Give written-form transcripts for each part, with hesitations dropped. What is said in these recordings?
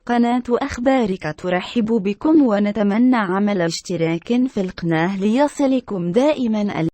قناة أخبارك ترحب بكم ونتمنى عمل اشتراك في القناة ليصلكم دائما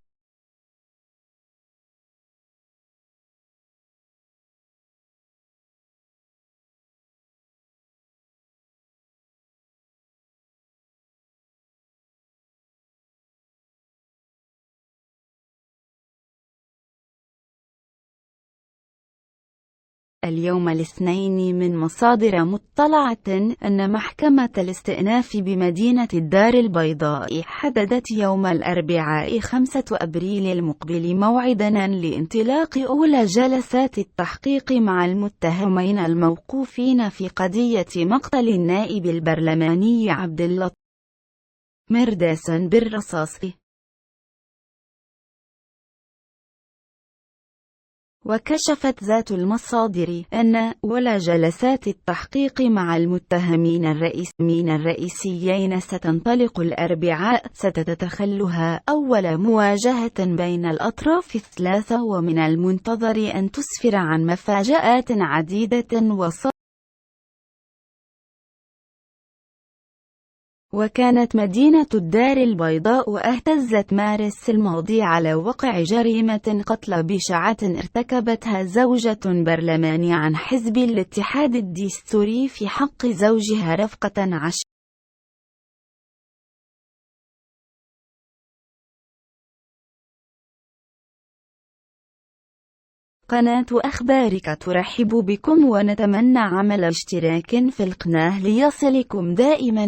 اليوم الاثنين من مصادر مطلعة أن محكمة الاستئناف بمدينة الدار البيضاء حددت يوم الأربعاء 5 أبريل المقبل موعداً لانطلاق أولى جلسات التحقيق مع المتهمين الموقوفين في قضية مقتل النائب البرلماني عبد اللطيف مرداس بالرصاص. وكشفت ذات المصادر أن أولى جلسات التحقيق مع المتهمين الرئيسيين ستنطلق الأربعاء، ستتخلها أول مواجهة بين الأطراف الثلاثة، ومن المنتظر أن تسفر عن مفاجآت عديدة وكانت مدينة الدار البيضاء اهتزت مارس الماضي على وقع جريمة قتل بشعة ارتكبتها زوجة برلماني عن حزب الاتحاد الدستوري في حق زوجها رفقة عشر. قناة أخبارك ترحب بكم ونتمنى عمل اشتراك في القناة ليصلكم دائما